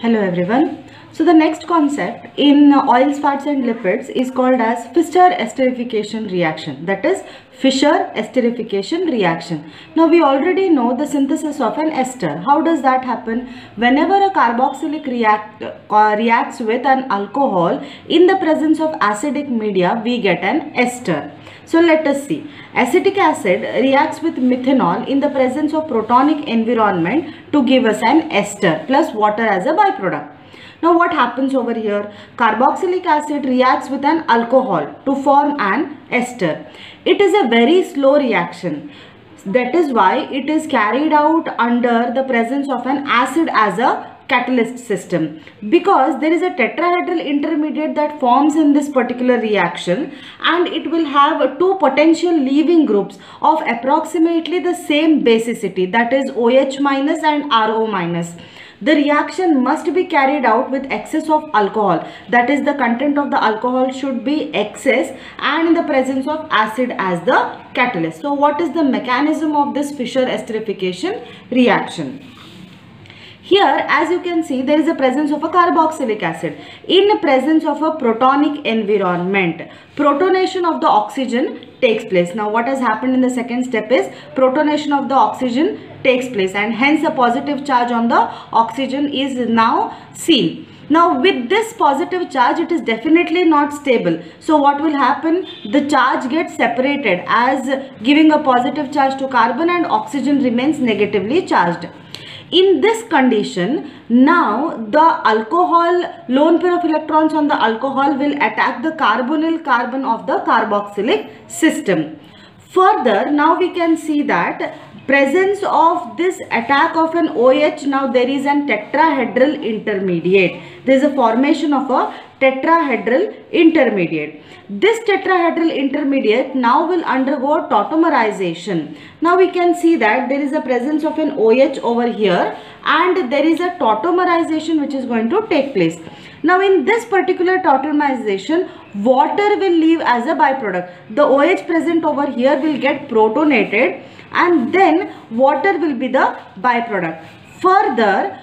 Hello everyone. So the next concept in oils, fats and lipids is called as Fischer esterification reaction. That is Fischer esterification reaction. Now we already know the synthesis of an ester. How does that happen? Whenever a carboxylic reacts with an alcohol in the presence of acidic media, we get an ester. So let us see. Acetic acid reacts with methanol in the presence of protonic environment to give us an ester plus water as a byproduct. Now what happens over here? Carboxylic acid reacts with an alcohol to form an ester. It is a very slow reaction. That is why it is carried out under the presence of an acid as a catalyst system, because there is a tetrahedral intermediate that forms in this particular reaction, and it will have two potential leaving groups of approximately the same basicity, that is OH minus and RO minus. The reaction must be carried out with excess of alcohol, that is the content of the alcohol should be excess and in the presence of acid as the catalyst. So what is the mechanism of this Fischer esterification reaction? Here, as you can see, there is a presence of a carboxylic acid in the presence of a protonic environment. Protonation of the oxygen takes place. Now, what has happened in the second step is protonation of the oxygen takes place, and hence a positive charge on the oxygen is now seen. Now with this positive charge, it is definitely not stable. So what will happen? The charge gets separated as giving a positive charge to carbon and oxygen remains negatively charged. In this condition, now the alcohol, lone pair of electrons on the alcohol will attack the carbonyl carbon of the carboxylic system. Further, now we can see that presence of this attack of an OH, now there is an tetrahedral intermediate. There is a formation of a tetrahedral intermediate. This tetrahedral intermediate now will undergo tautomerization. Now we can see that there is a presence of an OH over here and there is a tautomerization which is going to take place. Now in this particular tautomerization, water will leave as a byproduct. The OH present over here will get protonated and then water will be the byproduct. Further,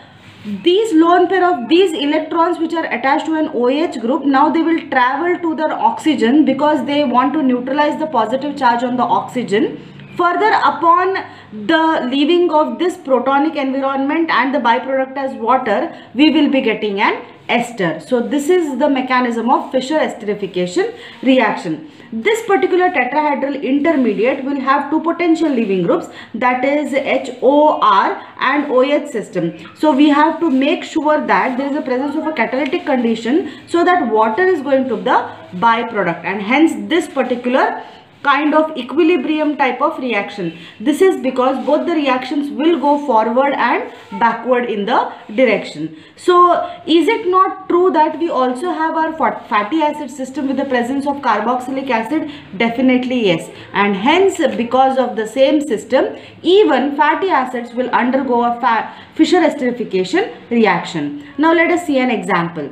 these lone pair of these electrons which are attached to an OH group, now they will travel to their oxygen because they want to neutralize the positive charge on the oxygen. Further, upon the leaving of this protonic environment and the byproduct as water, we will be getting an ester. So this is the mechanism of Fischer esterification reaction. This particular tetrahedral intermediate will have two potential leaving groups, that is HOR and OH system. So we have to make sure that there is a presence of a catalytic condition so that water is going to be the byproduct, and hence this particular kind of equilibrium type of reaction. This is because both the reactions will go forward and backward in the direction. So is it not true that we also have our fatty acid system with the presence of carboxylic acid? Definitely yes. And hence because of the same system, even fatty acids will undergo a Fischer esterification reaction. Now let us see an example.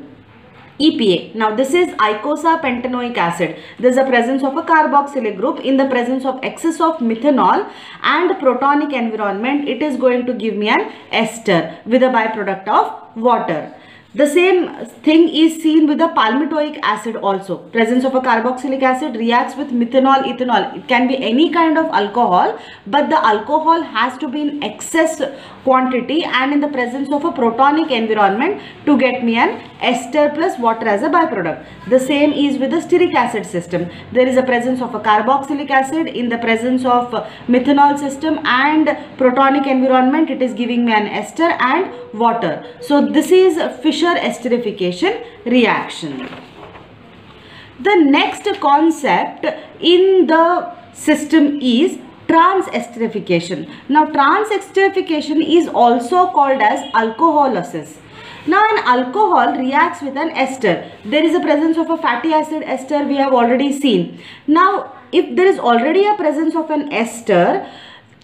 EPA. Now this is eicosapentaenoic acid. There is a presence of a carboxylic group in the presence of excess of methanol and protonic environment. It is going to give me an ester with a byproduct of water. The same thing is seen with the palmitoic acid also. Presence of a carboxylic acid reacts with methanol, ethanol. It can be any kind of alcohol, but the alcohol has to be in excess quantity and in the presence of a protonic environment to get me an ester plus water as a byproduct. The same is with the stearic acid system. There is a presence of a carboxylic acid in the presence of methanol system and protonic environment. It is giving me an ester and water. So this is Fischer esterification reaction. The next concept in the system is trans-esterification. Now trans-esterification is also called as alcoholysis. Now an alcohol reacts with an ester. There is a presence of a fatty acid ester, we have already seen. Now if there is already a presence of an ester,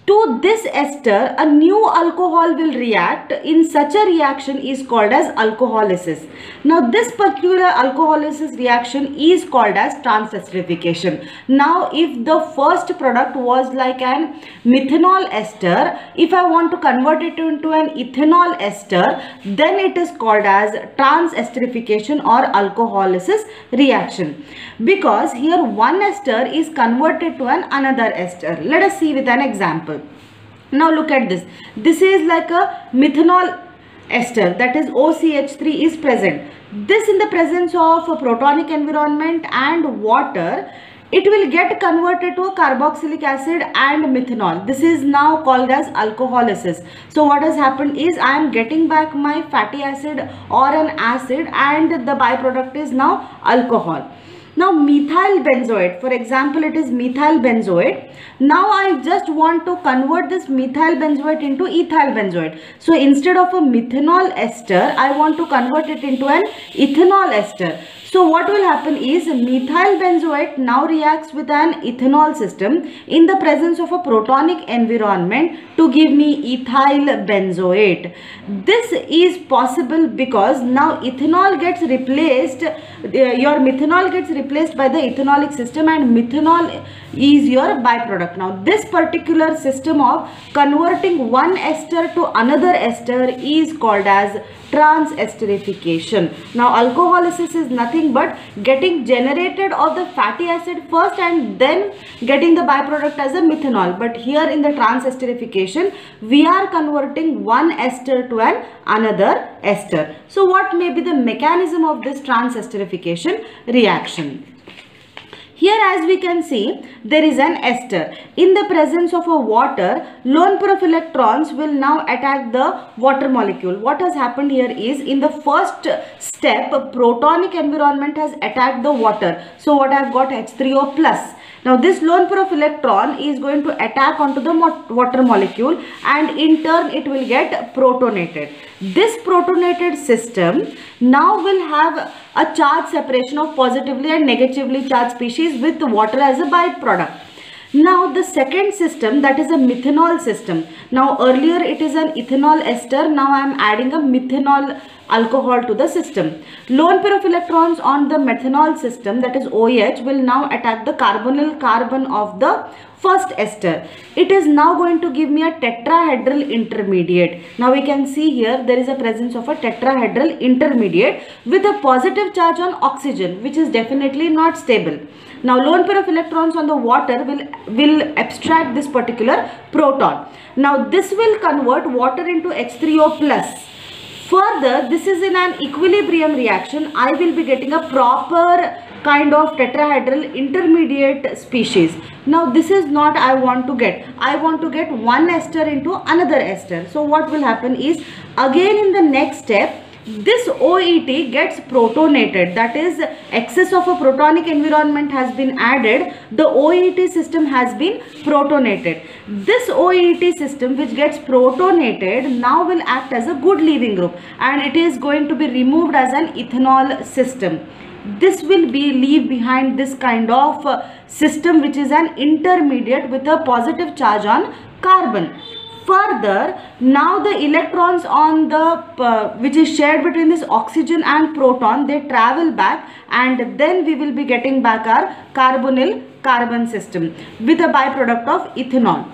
To this ester, a new alcohol will react. In such a reaction is called as alcoholysis. Now this particular alcoholysis reaction is called as transesterification. Now if the first product was like an methanol ester, if I want to convert it into an ethanol ester, then it is called as transesterification or alcoholysis reaction. Because here one ester is converted to another ester. Let us see with an example. Now look at this. This is like a methanol ester, that is OCH3 is present. This in the presence of a protonic environment and water, it will get converted to a carboxylic acid and methanol. This is now called as alcoholysis. So what has happened is I am getting back my fatty acid or an acid, and the byproduct is now alcohol. Now methyl benzoate, for example, it is methyl benzoate. Now I just want to convert this methyl benzoate into ethyl benzoate. So instead of a methanol ester, I want to convert it into an ethanol ester. So what will happen is methyl benzoate now reacts with an ethanol system in the presence of a protonic environment to give me ethyl benzoate. This is possible because now ethanol gets replaced, your methanol gets replaced by the ethanolic system, and methanol is your byproduct. Now this particular system of converting one ester to another ester is called as transesterification. Now alcoholysis is nothing but getting generated of the fatty acid first and then getting the byproduct as a methanol. But here in the transesterification, we are converting one ester to another ester. So what may be the mechanism of this transesterification reaction? Here as we can see, there is an ester. In the presence of a water, lone pair of electrons will now attack the water molecule. What has happened here is, in the first step, protonic environment has attacked the water. So what I have got, H3O plus. Now this lone pair of electron is going to attack onto the water molecule, and in turn it will get protonated. This protonated system now will have a charge separation of positively and negatively charged species with water as a byproduct. Now the second system, that is a methanol system. Now earlier it is an ethanol ester, now I am adding a methanol alcohol to the system. Lone pair of electrons on the methanol system, that is OH, will now attack the carbonyl carbon of the first ester. It is now going to give me a tetrahedral intermediate. Now we can see here there is a presence of a tetrahedral intermediate with a positive charge on oxygen, which is definitely not stable. Now lone pair of electrons on the water will abstract this particular proton. Now this will convert water into H3O plus. Further, this is in an equilibrium reaction. I will be getting a proper kind of tetrahedral intermediate species. Now this is not I want to get. I want to get one ester into another ester. So what will happen is, again in the next step, this OET gets protonated, that is excess of a protonic environment has been added, the OET system has been protonated. This OET system which gets protonated now will act as a good leaving group, and it is going to be removed as an ethanol system. This will leave behind this kind of system which is an intermediate with a positive charge on carbon. Further, now the electrons on the which is shared between this oxygen and proton, they travel back, and then we will be getting back our carbonyl carbon system with a byproduct of ethanol.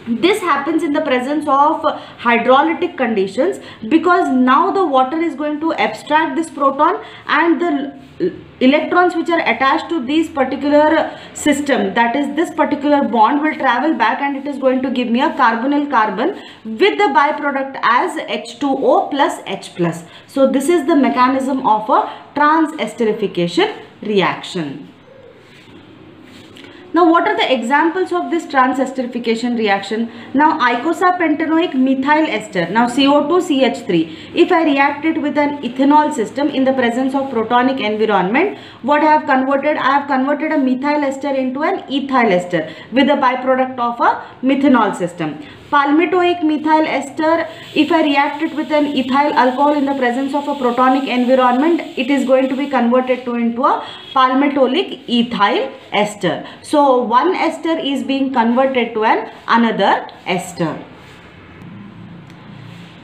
This happens in the presence of hydrolytic conditions, because now the water is going to abstract this proton, and the electrons which are attached to this particular system, that is this particular bond, will travel back, and it is going to give me a carbonyl carbon with the byproduct as H2O plus H plus. So this is the mechanism of a transesterification reaction. Now what are the examples of this transesterification reaction? Now icosapentaenoic methyl ester, now CO2CH3. If I react it with an ethanol system in the presence of protonic environment, what I have converted? I have converted a methyl ester into an ethyl ester with the byproduct of a methanol system. Palmitoic methyl ester, if I react it with an ethyl alcohol in the presence of a protonic environment, it is going to be converted into a palmitolic ethyl ester. So one ester is being converted to another ester.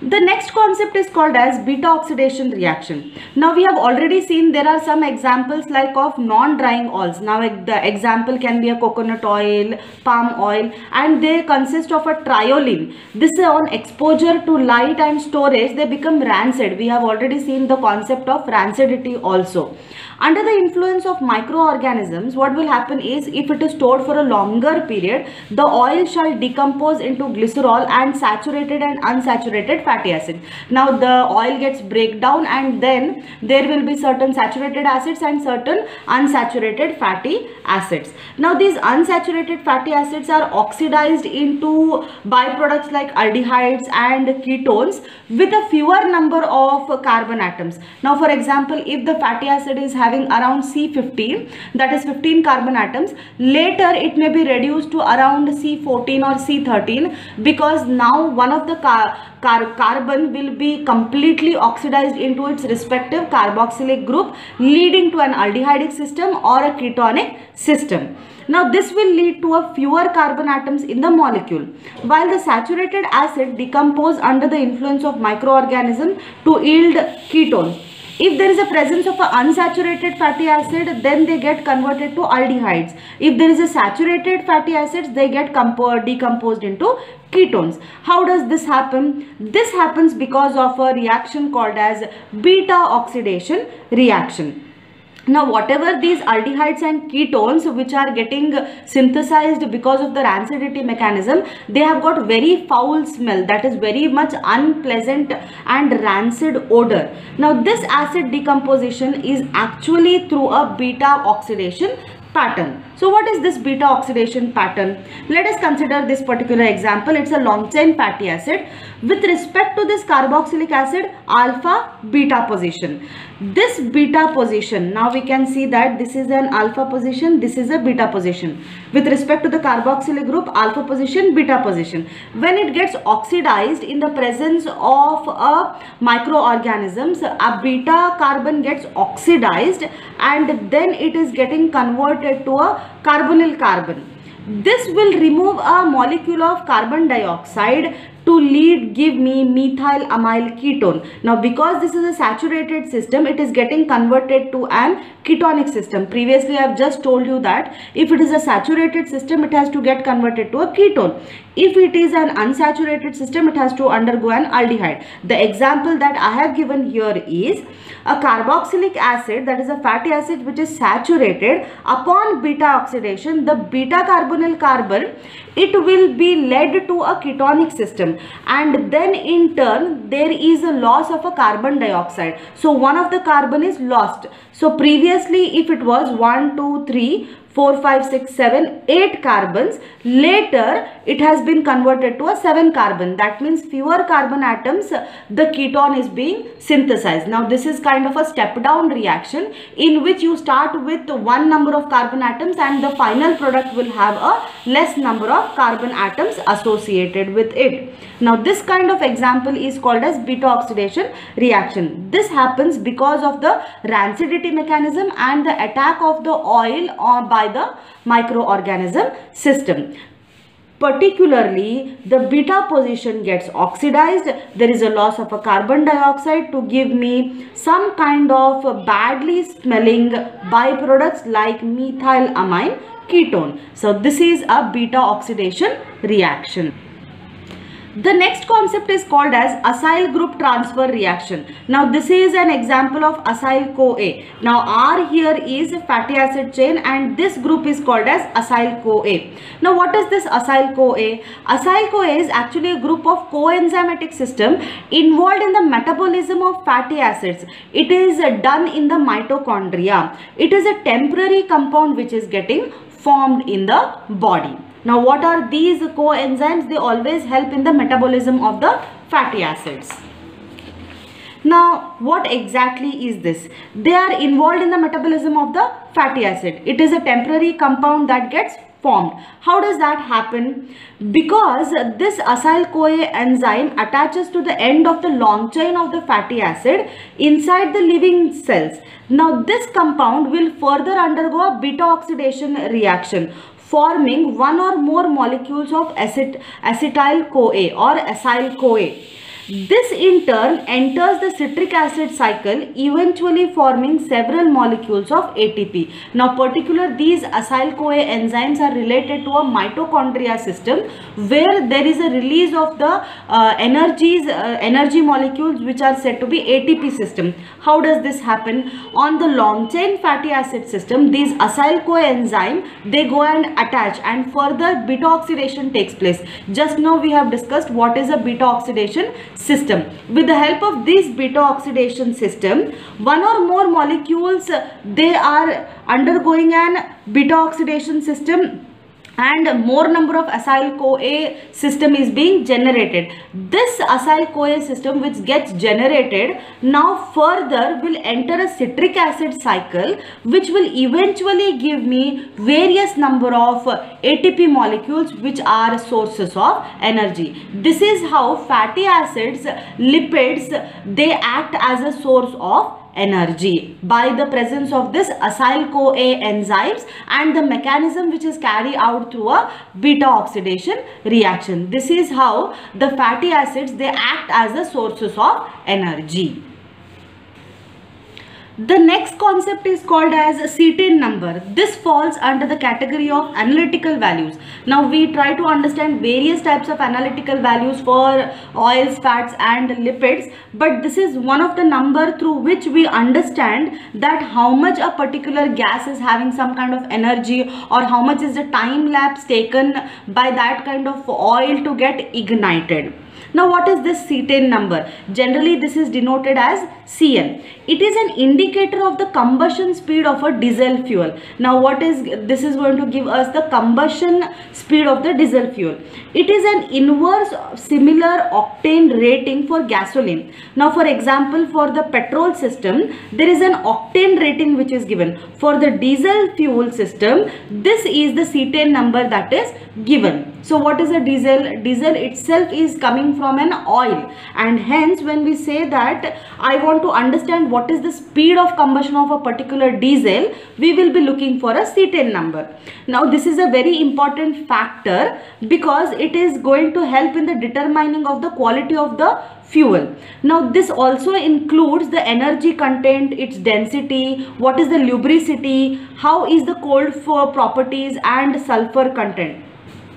The next concept is called as beta oxidation reaction. Now we have already seen there are some examples like of non-drying oils. Now the example can be a coconut oil, palm oil, and they consist of a triolein. This is on exposure to light and storage, they become rancid. We have already seen the concept of rancidity also. Under the influence of microorganisms, what will happen is, if it is stored for a longer period, the oil shall decompose into glycerol and saturated and unsaturated fatty acid. Now the oil gets breakdown and then there will be certain saturated acids and certain unsaturated fatty acids. Now these unsaturated fatty acids are oxidized into byproducts like aldehydes and ketones with a fewer number of carbon atoms. Now for example, if the fatty acid is having around C15, that is 15 carbon atoms, later it may be reduced to around C14 or C13, because now one of the carbon will be completely oxidized into its respective carboxylic group, leading to an aldehydic system or a ketonic system. Now this will lead to a fewer carbon atoms in the molecule, while the saturated acid decompose under the influence of microorganism to yield ketones. If there is a presence of an unsaturated fatty acid, then they get converted to aldehydes. If there is a saturated fatty acids, they get decomposed into ketones. How does this happen? This happens because of a reaction called as beta oxidation reaction. Now whatever these aldehydes and ketones which are getting synthesized because of the rancidity mechanism, they have got very foul smell, that is very much unpleasant and rancid odor. Now this acid decomposition is actually through a beta oxidation pattern. So what is this beta oxidation pattern? Let us consider this particular example. It's a long chain fatty acid. With respect to this carboxylic acid, alpha beta position. This beta position, now we can see that this is an alpha position, this is a beta position. With respect to the carboxylic group, alpha position, beta position. When it gets oxidized in the presence of a microorganisms, a beta carbon gets oxidized and then it is getting converted to a carbonyl carbon. This will remove a molecule of carbon dioxide to give me methyl amyl ketone. Now because this is a saturated system, it is getting converted to an ketonic system. Previously I have just told you that if it is a saturated system, it has to get converted to a ketone. If it is an unsaturated system, it has to undergo an aldehyde. The example that I have given here is a carboxylic acid, that is a fatty acid which is saturated. Upon beta oxidation, the beta carbonyl carbon, it will be led to a ketonic system, and then in turn there is a loss of a carbon dioxide. So one of the carbon is lost. So previously if it was 1, 2, 3, 4, 5, 6, 7, 8 carbons, later it has been converted to a 7 carbon. That means fewer carbon atoms, the ketone is being synthesized. Now this is kind of a step down reaction in which you start with one number of carbon atoms and the final product will have a less number of carbon atoms associated with it. Now this kind of example is called as beta oxidation reaction. This happens because of the rancidity mechanism and the attack of the oil by the microorganism system. Particularly, the beta position gets oxidized. There is a loss of a carbon dioxide to give me some kind of badly smelling byproducts like methyl amine ketone. So this is a beta oxidation reaction. The next concept is called as acyl group transfer reaction. Now this is an example of acyl-CoA. Now R here is a fatty acid chain and this group is called as acyl-CoA. Now what is this acyl-CoA? Acyl-CoA is actually a group of coenzymatic system involved in the metabolism of fatty acids. It is done in the mitochondria. It is a temporary compound which is getting formed in the body. Now what are these coenzymes? They always help in the metabolism of the fatty acids. Now what exactly is this? They are involved in the metabolism of the fatty acid. It is a temporary compound that gets formed. How does that happen? Because this acyl-CoA enzyme attaches to the end of the long chain of the fatty acid inside the living cells. Now this compound will further undergo a beta oxidation reaction, forming one or more molecules of acetyl-CoA or acyl-CoA. This in turn enters the citric acid cycle, eventually forming several molecules of ATP. Now these acyl-CoA enzymes are related to a mitochondria system where there is a release of the energy molecules which are said to be ATP system. How does this happen? On the long chain fatty acid system, these acyl-CoA enzyme, they go and attach and further beta oxidation takes place. Just now we have discussed what is a beta oxidation system. With the help of this beta oxidation system, one or more molecules, they are undergoing an beta oxidation system and more number of acyl-CoA system is being generated. This acyl-CoA system which gets generated now further will enter a citric acid cycle which will eventually give me various number of ATP molecules which are sources of energy. This is how fatty acids, lipids, they act as a source of energy by the presence of this acyl-CoA enzymes and the mechanism which is carried out through a beta oxidation reaction. This is how the fatty acids, they act as the sources of energy. The next concept is called as cetane number. This falls under the category of analytical values. Now we try to understand various types of analytical values for oils, fats and lipids, but this is one of the number through which we understand that how much a particular gas is having some kind of energy or how much is the time lapse taken by that kind of oil to get ignited. Now what is this cetane number? Generally this is denoted as Cn. It is an indicator of the combustion speed of a diesel fuel. Now this is going to give us the combustion speed of the diesel fuel. It is an inverse similar octane rating for gasoline. Now for example, for the petrol system, there is an octane rating which is given. For the diesel fuel system, this is the cetane number that is given. So what is a diesel? Diesel itself is coming from an oil, and hence when we say that I want to understand what is the speed of combustion of a particular diesel, we will be looking for a cetane number. Now this is a very important factor because it is going to help in the determining of the quality of the fuel. Now this also includes the energy content, its density, what is the lubricity, how is the cold flow properties and sulfur content.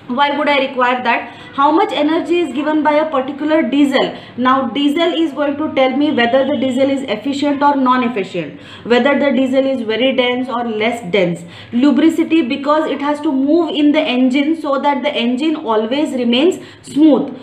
Why would I require that? How much energy is given by a particular diesel? Now diesel is going to tell me whether the diesel is efficient or non-efficient, whether the diesel is very dense or less dense. Lubricity, because it has to move in the engine so that the engine always remains smooth.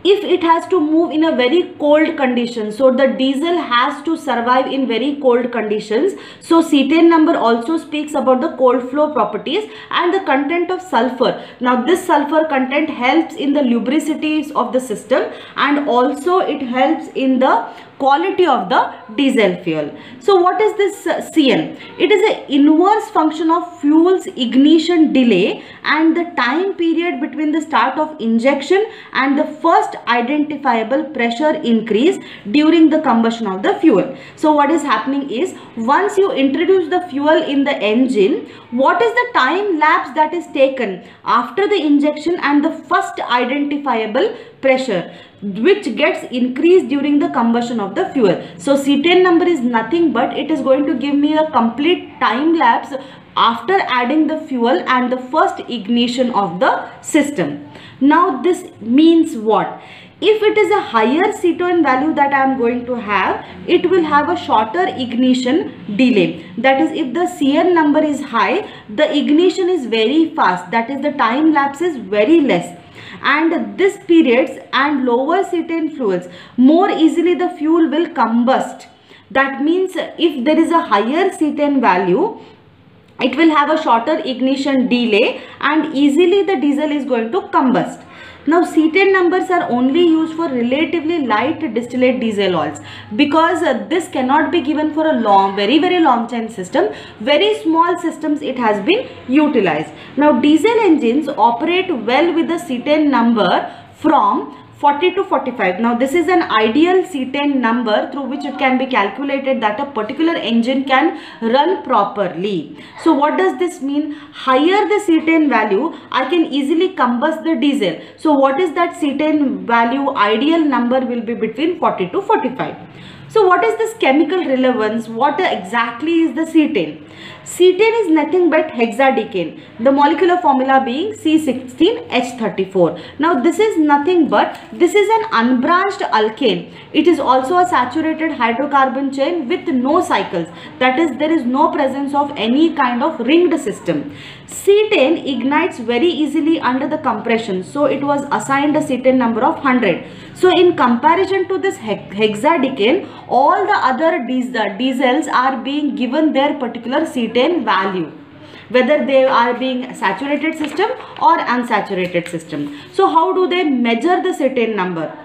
If it has to move in a very cold condition, so the diesel has to survive in very cold conditions. So cetane number also speaks about the cold flow properties and the content of sulfur. Now this sulfur content helps in the lubricities of the system and also it helps in the quality of the diesel fuel. So what is this Cn? It is an inverse function of fuel's ignition delay and the time period between the start of injection and the first identifiable pressure increase during the combustion of the fuel. So what is happening is, once you introduce the fuel in the engine, what is the time lapse that is taken after the injection and the first identifiable pressure which gets increased during the combustion of the fuel. So cetane number is nothing but it is going to give me a complete time lapse after adding the fuel and the first ignition of the system. Now this means what? If it is a higher cetane value that I am going to have, it will have a shorter ignition delay. That is, if the Cn number is high, the ignition is very fast. That is, the time lapse is very less. And this periods and lower cetane fuels, more easily the fuel will combust. That means if there is a higher cetane value, it will have a shorter ignition delay and easily the diesel is going to combust. Now C10 numbers are only used for relatively light distillate diesel oils, because this cannot be given for a long, very long chain system. Very small systems it has been utilized. Now diesel engines operate well with the C10 number from 40 to 45. Now this is an ideal C10 number through which it can be calculated that a particular engine can run properly. So what does this mean? Higher the C10 value, I can easily combust the diesel. So what is that C10 value? Ideal number will be between 40 to 45. So what is this chemical relevance? What exactly is the C10? C10 is nothing but hexadecane, the molecular formula being C16H34. Now this is nothing but, this is an unbranched alkane. It is also a saturated hydrocarbon chain with no cycles. That is, there is no presence of any kind of ringed system. C10 ignites very easily under the compression. So it was assigned a C10 number of 100. So in comparison to this hexadecane, all the other diesels are being given their particular C10 value, whether they are being saturated system or unsaturated system. So how do they measure the C10 number?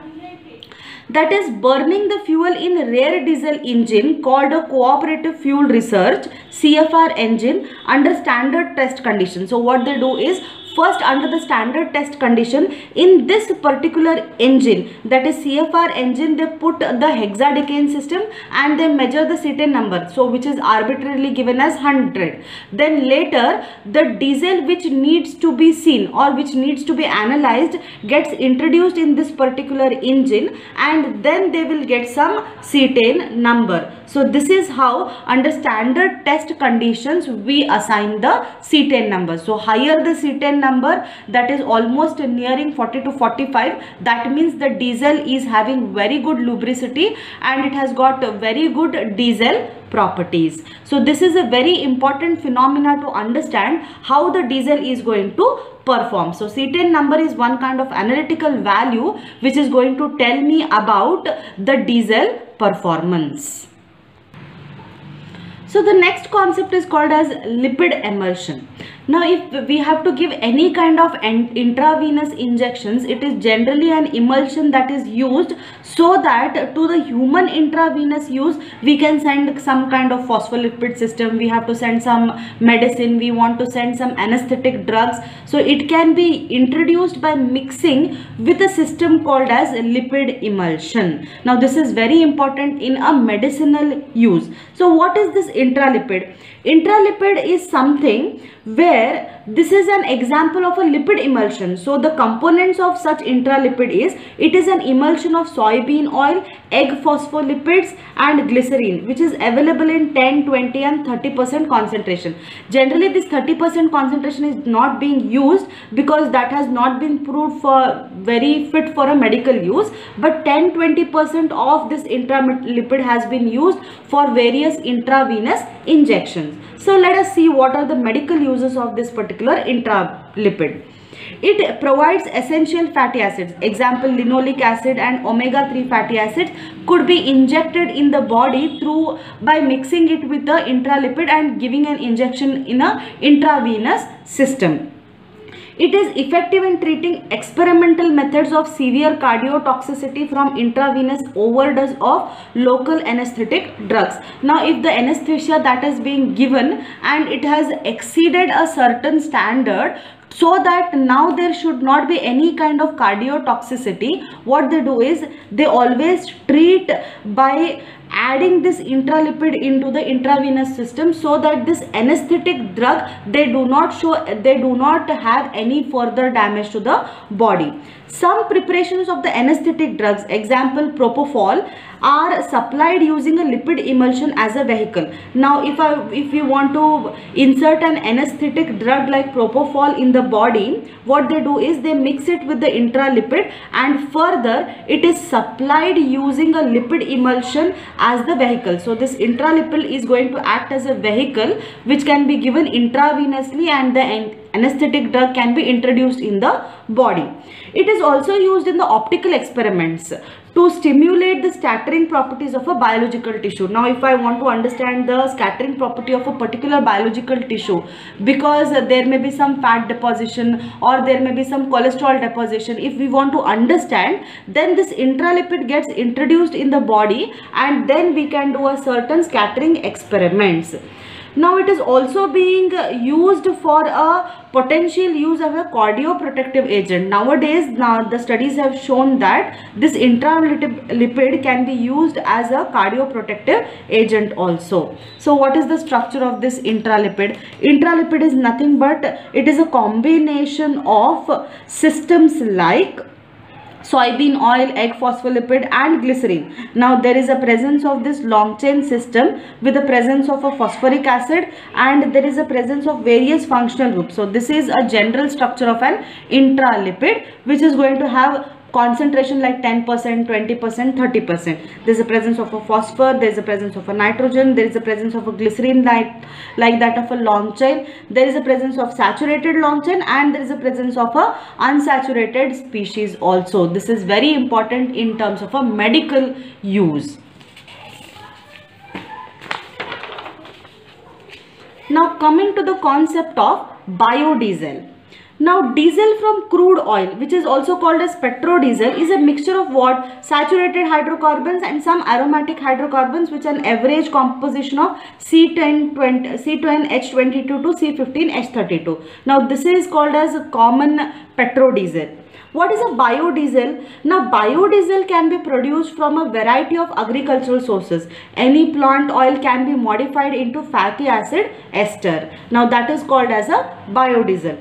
That is, burning the fuel in rare diesel engine called a cooperative fuel research CFR engine under standard test conditions. So what they do is, first under the standard test condition, in this particular engine, that is CFR engine, they put the hexadecane system and they measure the C10 number, so which is arbitrarily given as 100. Then later the diesel which needs to be seen or which needs to be analyzed gets introduced in this particular engine, and then they will get some C10 number. So this is how under standard test conditions we assign the C10 number. So higher the C10 number, that is almost nearing 40 to 45, that means the diesel is having very good lubricity and it has got very good diesel properties. So this is a very important phenomena to understand how the diesel is going to perform. So C10 number is one kind of analytical value which is going to tell me about the diesel performance. So the next concept is called as lipid emulsion. Now if we have to give any kind of intravenous injections, it is generally an emulsion that is used so that to the human intravenous use we can send some kind of phospholipid system, we have to send some medicine, we want to send some anesthetic drugs. So it can be introduced by mixing with a system called as lipid emulsion. Now this is very important in a medicinal use. So what is this intralipid? Intralipid is something where this is an example of a lipid emulsion. So the components of such intralipid is, it is an emulsion of soybean oil, egg phospholipids and glycerine, which is available in 10, 20 and 30% concentration. Generally this 30% concentration is not being used because that has not been proved for very fit for a medical use, but 10-20% of this intralipid has been used for various intravenous injections. So let us see what are the medical uses of this particular intralipid. It provides essential fatty acids, example linoleic acid and omega-3 fatty acids could be injected in the body through by mixing it with the intralipid and giving an injection in a intravenous system. It is effective in treating experimental methods of severe cardiotoxicity from intravenous overdose of local anesthetic drugs. Now, if the anesthesia that is being given and it has exceeded a certain standard, so that now there should not be any kind of cardiotoxicity, what they do is they always treat by adding this intralipid into the intravenous system so that this anesthetic drug they do not have any further damage to the body. Some preparations of the anesthetic drugs, example propofol, are supplied using a lipid emulsion as a vehicle. Now if you want to insert an anesthetic drug like propofol in the body, what they do is they mix it with the intralipid and further it is supplied using a lipid emulsion as the vehicle. So this intralipid is going to act as a vehicle which can be given intravenously and the anesthetic drug can be introduced in the body. It is also used in the optical experiments to stimulate the scattering properties of a biological tissue. Now, if I want to understand the scattering property of a particular biological tissue, because there may be some fat deposition or there may be some cholesterol deposition, if we want to understand, then this intralipid gets introduced in the body and then we can do a certain scattering experiments. Now, it is also being used for a potential use of a cardioprotective agent. Nowadays, the studies have shown that this intralipid can be used as a cardioprotective agent also. So, what is the structure of this intralipid? Intralipid is nothing but it is a combination of systems like soybean oil, egg phospholipid and glycerin. Now there is a presence of this long chain system with the presence of a phosphoric acid and there is a presence of various functional groups. So this is a general structure of an intralipid which is going to have concentration like 10%, 20%, 30%. There is a presence of a phosphor, there is a presence of a nitrogen, there is a presence of a glycerin like that of a long chain, there is a presence of saturated long chain and there is a presence of a unsaturated species also. This is very important in terms of a medical use. Now coming to the concept of biodiesel. Now diesel from crude oil, which is also called as petrodiesel, is a mixture of what? Saturated hydrocarbons and some aromatic hydrocarbons which are an average composition of C10H22 to C15H32. Now this is called as a common petrodiesel. What is a biodiesel? Now biodiesel can be produced from a variety of agricultural sources. Any plant oil can be modified into fatty acid ester. Now that is called as a biodiesel.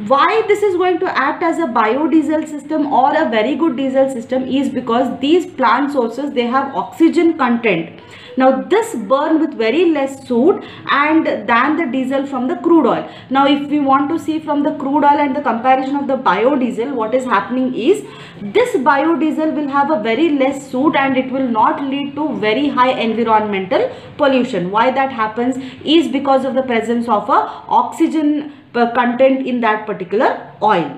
Why this is going to act as a biodiesel system or a very good diesel system is because these plant sources, they have oxygen content. Now this burn with very less soot and than the diesel from the crude oil. Now if we want to see from the crude oil and the comparison of the biodiesel, what is happening is this biodiesel will have a very less soot and it will not lead to very high environmental pollution. Why that happens is because of the presence of a oxygen content in that particular oil.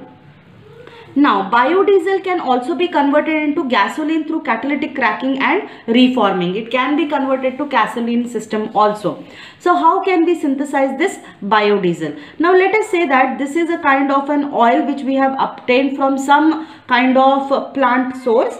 Now biodiesel can also be converted into gasoline through catalytic cracking and reforming. It can be converted to gasoline system also. So how can we synthesize this biodiesel? Now let us say that this is a kind of an oil which we have obtained from some kind of plant source.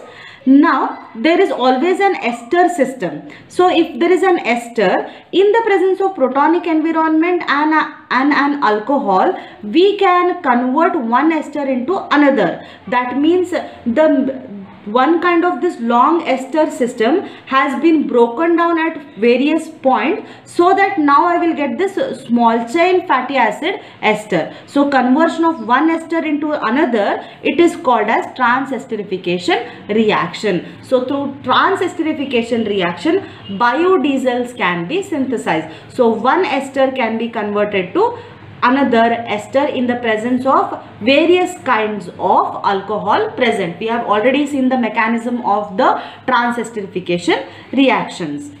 Now there is always an ester system. So if there is an ester in the presence of protonic environment and an alcohol, we can convert one ester into another. That means the one kind of this long ester system has been broken down at various points so that now I will get this small chain fatty acid ester. So conversion of one ester into another, it is called as trans-esterification reaction. So through trans-esterification reaction, biodiesels can be synthesized. So one ester can be converted to another ester in the presence of various kinds of alcohol present. We have already seen the mechanism of the trans-esterification reactions.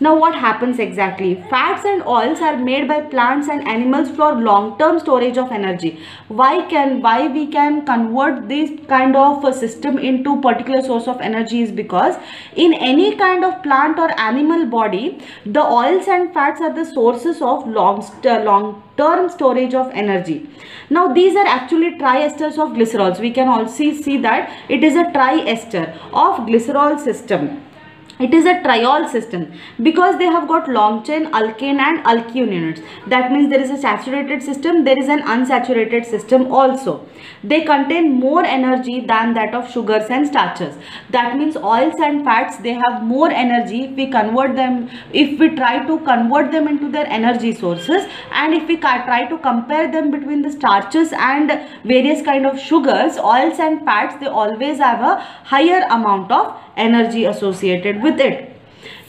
Now what happens exactly? Fats and oils are made by plants and animals for long-term storage of energy. Why we can convert this kind of a system into particular source of energy is because in any kind of plant or animal body, the oils and fats are the sources of long-term storage of energy. Now these are actually triesters of glycerols. We can also see that it is a triester of glycerol system. It is a triol system because they have got long chain alkane and alkene units. That means there is a saturated system, there is an unsaturated system also. They contain more energy than that of sugars and starches. That means oils and fats, they have more energy if we convert them, if we try to convert them into their energy sources, and if we try to compare them between the starches and various kind of sugars, oils and fats, they always have a higher amount of energy associated with it.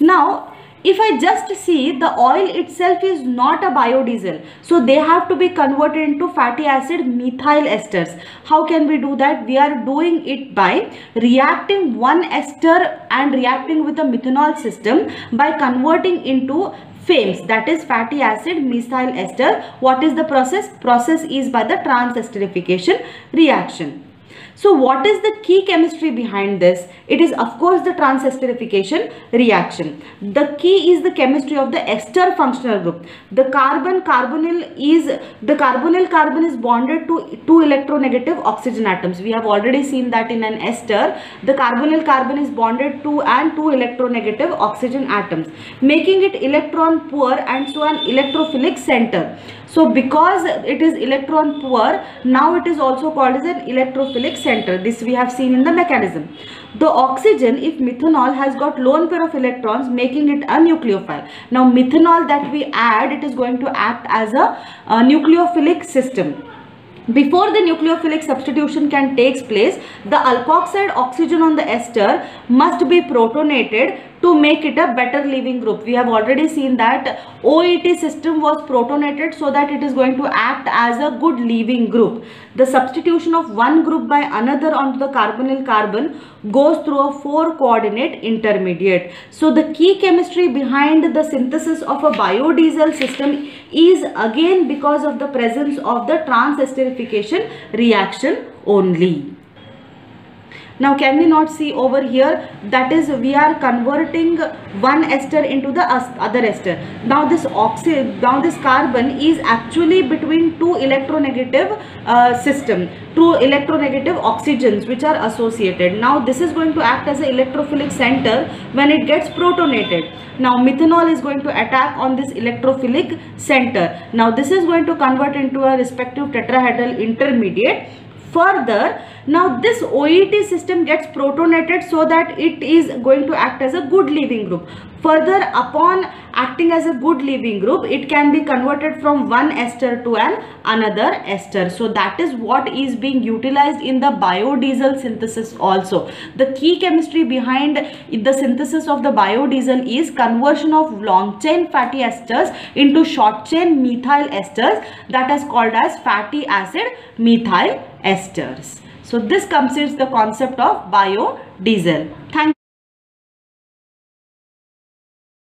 Now if I just see, the oil itself is not a biodiesel, so they have to be converted into fatty acid methyl esters. How can we do that? We are doing it by reacting one ester and reacting with a methanol system by converting into FAMES, that is fatty acid methyl ester. What is the process? Process is by the trans-esterification reaction. So what is the key chemistry behind this? It is of course the trans-esterification reaction. The key is the chemistry of the ester functional group. The carbonyl carbon is bonded to two electronegative oxygen atoms. We have already seen that in an ester, the carbonyl carbon is bonded to two electronegative oxygen atoms, making it electron poor and so an electrophilic center. So because it is electron poor, now it is also called as an electrophilic center. This we have seen in the mechanism. The oxygen, if methanol, has got lone pair of electrons, making it a nucleophile. Now methanol that we add, it is going to act as a nucleophilic system. Before the nucleophilic substitution can take place, the alkoxide oxygen on the ester must be protonated to make it a better leaving group. We have already seen that OET system was protonated so that it is going to act as a good leaving group. The substitution of one group by another onto the carbonyl carbon goes through a 4-coordinate intermediate. So the key chemistry behind the synthesis of a biodiesel system is again because of the presence of the trans-esterification reaction only. Now can we not see over here, that is we are converting one ester into the other ester. Now this carbon is actually between two electronegative two electronegative oxygens which are associated. Now this is going to act as an electrophilic center when it gets protonated. Now methanol is going to attack on this electrophilic center. Now this is going to convert into a respective tetrahedral intermediate. Further, now this OET system gets protonated so that it is going to act as a good leaving group. Further, upon acting as a good leaving group, it can be converted from one ester to another ester. So that is what is being utilized in the biodiesel synthesis also. The key chemistry behind the synthesis of the biodiesel is conversion of long chain fatty esters into short chain methyl esters, that is called as fatty acid methyl esters. So this completes the concept of biodiesel. Thank you.